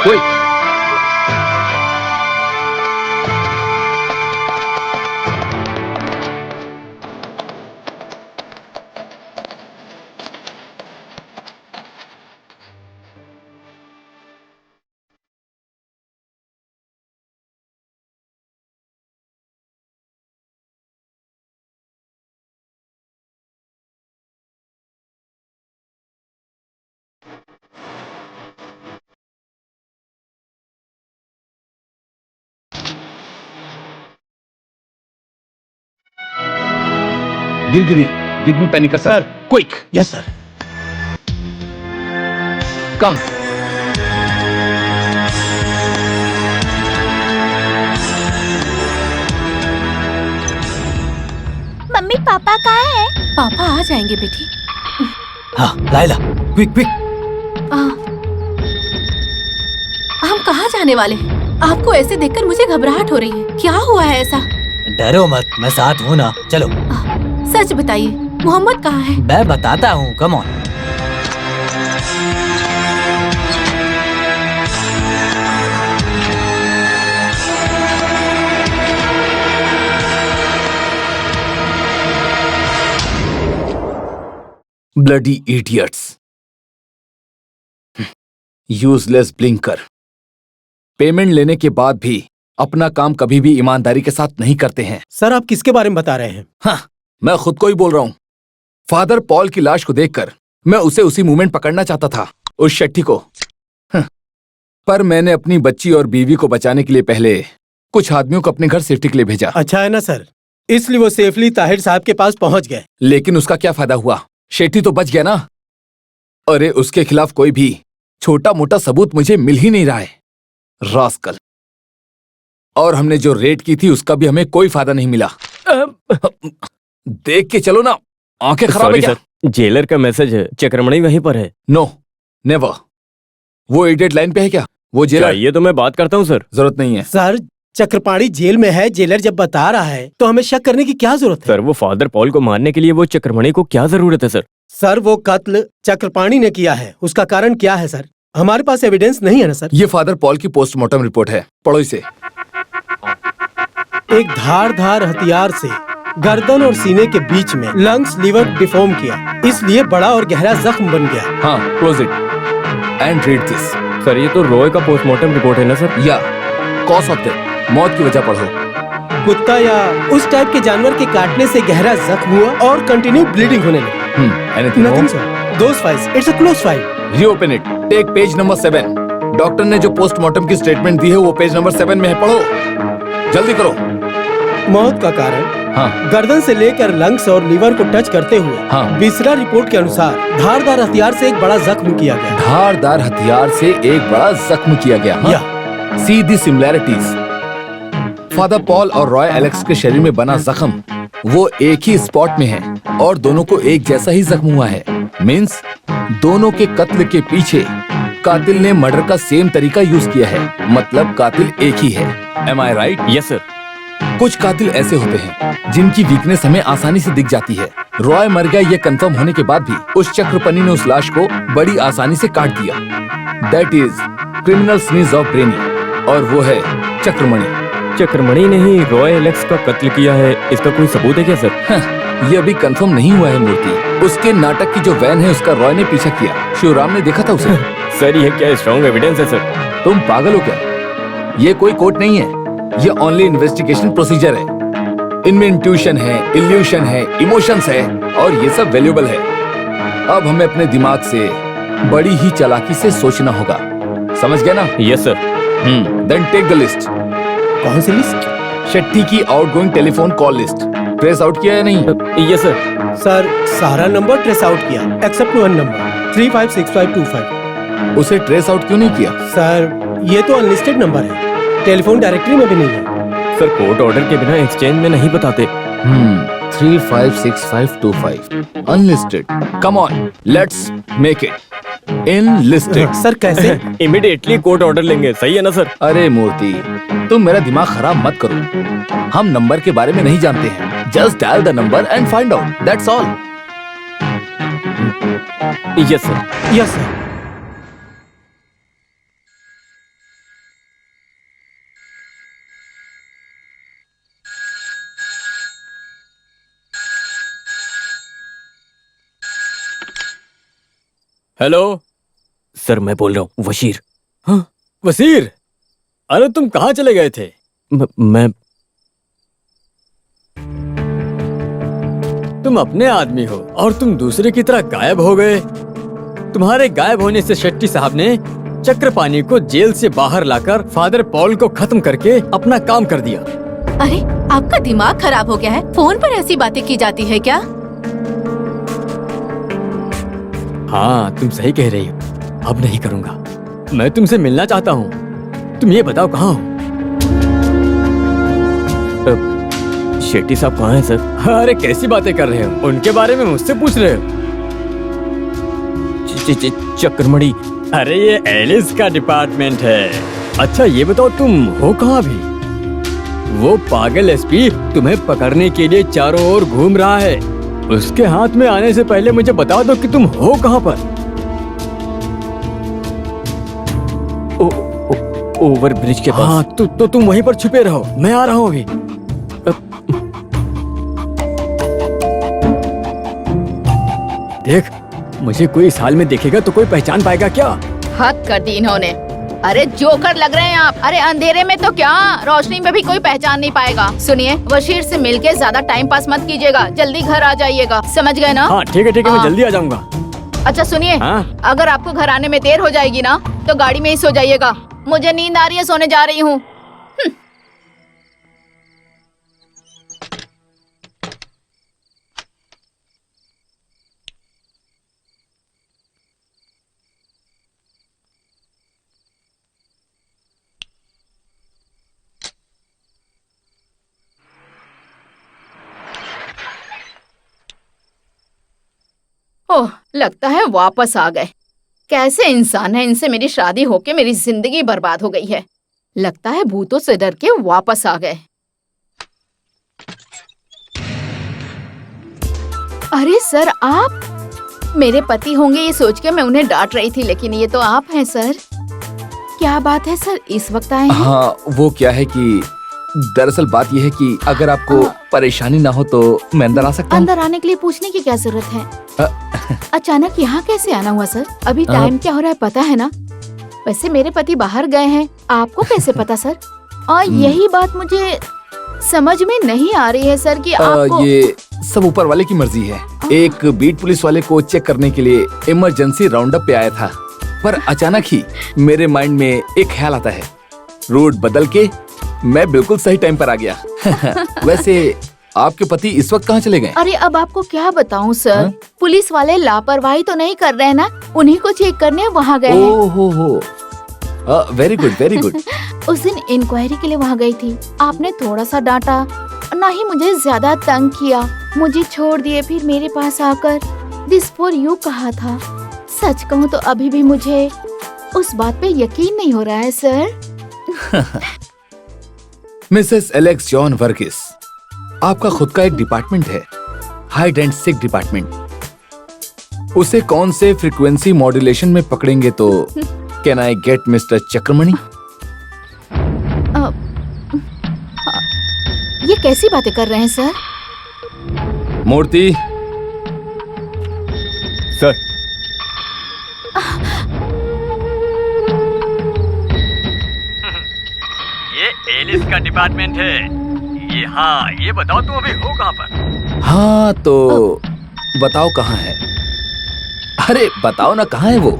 Quick. Give me panic, sir. Quick. Yes, sir. Come. Mummy papa कहाँ है? पापा आ जाएंगे बेटी। हाँ लाइला, क्विक क्विक। हम कहाँ जाने वाले हैं? आपको ऐसे देखकर मुझे घबराहट हो रही है। क्या हुआ है ऐसा? डरो मत, मैं साथ हूँ ना। चलो। सच बताइए, मोहम्मद कहाँ है? मैं बताता हूँ, come on. Bloody idiots. Useless blinker. Payment लेने के बाद भी अपना काम कभी भी ईमानदारी के साथ नहीं करते हैं। सर आप किसके बारे में बता रहे हैं? हाँ, मैं खुद को ही बोल रहा हूँ। फादर पॉल की लाश को देखकर मैं उसे उसी मोमेंट पकड़ना चाहता था, उस शट्टी को। पर मैंने अपनी बच्ची और बीवी को बचाने के लिए पहले कुछ आदमियों को अपने घर सेफ्टी के लिए भेजा। अच्छा है ना सर, इसलिए वो सेफली ताहिर साहब के पास पहुंच गए। लेकिन उसका क्या फायदा हुआ? शेट्टी तो बच गया ना। अरे उसके खिलाफ कोई भी छोटा मोटा सबूत मुझे मिल ही नहीं रहा है, रास्कल। और हमने जो रेड की थी उसका भी हमें कोई फायदा नहीं मिला। देख के चलो ना, आंखें खराब है क्या? सर, जेलर का मैसेज है, चक्रमणि वहीं पर है। No, never. वो एडिट लाइन पे है क्या? वो जेलर? ये तो मैं बात करता हूँ सर। जरूरत नहीं है सर, चक्रपाणी जेल में है, जेलर जब बता रहा है तो हमें शक करने की क्या जरूरत है? सर वो फादर पॉल को मारने के लिए वो चक्रमणि को क्या जरूरत है सर? सर वो कत्ल चक्रपाणी ने किया है, उसका कारण क्या है सर? हमारे पास एविडेंस नहीं है ना सर। ये फादर पॉल की पोस्टमार्टम रिपोर्ट है, पढ़ो इसे। एक धारदार हथियार से गर्दन और सीने के बीच में लंग्स लीवर डिफॉर्म किया, इसलिए बड़ा और गहरा जख्म बन गया। हाँ, close it and read this. Sir ये तो रॉय का पोस्टमार्टम रिपोर्ट है ना सर? या कॉज ऑफ डेथ, मौत की वजह पढ़ो। कुत्ता या उस टाइप के जानवर के काटने से गहरा जख्म हुआ और कंटिन्यू ब्लीडिंग होने लगी। Anything nothing sir, those files, it's a close file. Reopen it, take page number 7। Doctor ने जो पोस्टमार्टम की स्टेटमेंट दी है वो पेज नंबर 7 में है, पढ़ो जल्दी करो। मौत का कारण हाँ, गर्दन से लेकर लंग्स और लीवर को टच करते हुए हाँ। विसरा रिपोर्ट के अनुसार धारदार हथियार से एक बड़ा जख्म किया गया। धारदार हथियार से एक बड़ा जख्म किया गया। हाँ? या सी दी सिमिलैरिटीज। फादर पॉल और रॉय एलेक्स के शरीर में बना जख्म वो एक ही स्पॉट में है और दोनों को एक जैसा ही जख्म हुआ है। मींस दोनों के कत्ल के पीछे कातिल ने मर्डर का सेम तरीका यूज किया है, मतलब कातिल एक ही है। एम आई राइट? Yes sir. कुछ कातिल ऐसे होते हैं जिनकी वीकनेस हमें आसानी से दिख जाती है। रॉय मर गया ये कंफर्म होने के बाद भी उस चक्रपनी ने उस लाश को बड़ी आसानी से काट दिया। That is criminal sneeze of brainy, और वो है चक्रमणि। चक्रमणि ने ही रॉय एलेक्स का कत्ल किया है, इसका कोई सबूत है क्या सर? ये अभी कंफर्म नहीं हुआ है मूर्ति। उसके नाटक की जो वैन है उसका रॉय ने पीछा किया। शिवराम ने देखा था उसे। सर ये क्या स्ट्रॉन्ग एविडेंस है सर? तुम पागल हो क्या? ये कोई कोर्ट नहीं है, ये ओनली इन्वेस्टिगेशन प्रोसीजर है। इनमें इंट्यूशन है, इल्यूशन है, इमोशंस है, और ये सब वैल्यूएबल है। अब हमें अपने दिमाग से बड़ी ही चालाकी से सोचना होगा, समझ गया ना? Yes sir. Then take the list. कौन सी लिस्ट? शेट्टी की outgoing telephone call list trace out किया या नहीं? Yes sir. सर सारा नंबर ट्रेस आउट किया एक्सेप्ट वन नंबर 356525। उसे ट्रेस आउट क्यों नहीं किया? सर ये तो अनलिस्टेड नंबर है, टेलीफोन डायरेक्टरी में भी नहीं है। सर कोर्ट ऑर्डर के बिना एक्सचेंज में नहीं बताते। 356525 unlisted. Come on, let's make it enlisted. Sir कैसे? इमीडिएटली कोर्ट ऑर्डर लेंगे, सही है ना सर? अरे मूर्ति, तुम मेरा दिमाग खराब मत करो। हम नंबर के बारे में नहीं जानते हैं। Just dial the number and find out, that's all. Yes sir. Yes sir. Hello. Sir मैं बोल रहा हूँ वशीर। हाँ वसीर, अरे तुम कहाँ चले गए थे? मैं तुम अपने आदमी हो और तुम दूसरे की तरह गायब हो गए। तुम्हारे गायब होने से शेट्टी साहब ने चक्रपाणी को जेल से बाहर लाकर फादर पॉल को खत्म करके अपना काम कर दिया। अरे आपका दिमाग खराब हो गया है? फोन पर ऐसी बातें की जाती है क्या? हाँ तुम सही कह रही हो, अब नहीं करूँगा। मैं तुमसे मिलना चाहता हूँ। तुम ये बताओ कहाँ हो? शेट्टी साहब कहाँ हैं सर? अरे कैसी बातें कर रहे हो? उनके बारे में मुझसे पूछ रहे हो? चक्रमणि। अरे ये एलिस का डिपार्टमेंट है। अच्छा ये बताओ तुम हो कहाँ भी? वो पागल एसपी तुम्हें पकड़ने के लिए चारों ओर घूम रहा है। उसके हाथ में आने से पहले मुझे बता दो कि तुम हो कहाँ पर। ओवर ब्रिज के पास। हाँ तो तुम वहीं पर छुपे रहो, मैं आ रहा हूँ अभी। देख, मुझे कोई इस हाल में देखेगा तो कोई पहचान पाएगा क्या? हद कर दी इन्होंने। अरे जोकर लग रहे हैं आप। अरे अंधेरे में तो क्या, रोशनी में भी कोई पहचान नहीं पाएगा। सुनिए, वशीर से मिलके ज्यादा टाइम पास मत कीजिएगा, जल्दी घर आ जाइएगा, समझ गए ना? हाँ ठीक है, मैं जल्दी आ जाऊंगा। अच्छा सुनिए, हाँ? अगर आपको घर आने में देर हो जाएगी ना तो गाड़ी में ही सो जाइएगा। मुझे नींद आ रही है, सोने जा रही हूँ। ओह, लगता है वापस आ गए। कैसे इंसान है, इनसे मेरी शादी होके मेरी जिंदगी बर्बाद हो गई है। लगता है भूतों से डर के वापस आ गए। अरे सर, आप मेरे पति होंगे ये सोच के मैं उन्हें डांट रही थी, लेकिन ये तो आप हैं सर। क्या बात है सर, इस वक्त आए हैं? हाँ वो क्या है कि दरअसल बात यह है कि अगर आपको परेशानी ना हो तो मैं अंदर आ सकता हूँ? अंदर आने के लिए पूछने की क्या जरूरत है? अचानक यहाँ कैसे आना हुआ सर? अभी टाइम क्या हो रहा है पता है ना? वैसे मेरे पति बाहर गए हैं, आपको कैसे पता सर? और यही बात मुझे समझ में नहीं आ रही है सर कि आपको... ये सब ऊपर वाले की मर्जी है। एक बीट पुलिस वाले को चेक करने के लिए इमरजेंसी राउंड अप पे आया था, पर अचानक ही मेरे माइंड में एक ख्याल आता है। रूट बदल के मैं बिल्कुल सही टाइम पर आ गया। वैसे आपके पति इस वक्त कहाँ चले गए? अरे अब आपको क्या बताऊं सर, पुलिस वाले लापरवाही तो नहीं कर रहे हैं ना? उन्हीं को चेक करने वहाँ गए हैं। ओहो, वेरी गुड वेरी गुड। उस दिन इंक्वायरी के लिए वहाँ गई थी। आपने थोड़ा सा डांटा, ना ही मुझे ज्यादा तंग किया। मुझे छोड़ दिए, फिर मेरे पास आकर दिस फॉर यू कहा था। सच कहूँ तो अभी भी मुझे उस बात पे यकीन नहीं हो रहा है sir. Mrs Alex John Varghese, आपका खुद का एक डिपार्टमेंट है, हाइड एंड सिक डिपार्टमेंट। उसे कौन से फ्रीक्वेंसी मॉड्यूलेशन में पकड़ेंगे तो can I get mister Chakramani? ये कैसी बातें कर रहे हैं सर? मूर्ति सर। ये एलिस का डिपार्टमेंट है। ये बताओ तुम अभी हो कहाँ पर? हाँ तो बताओ कहाँ है? अरे बताओ ना कहाँ है वो?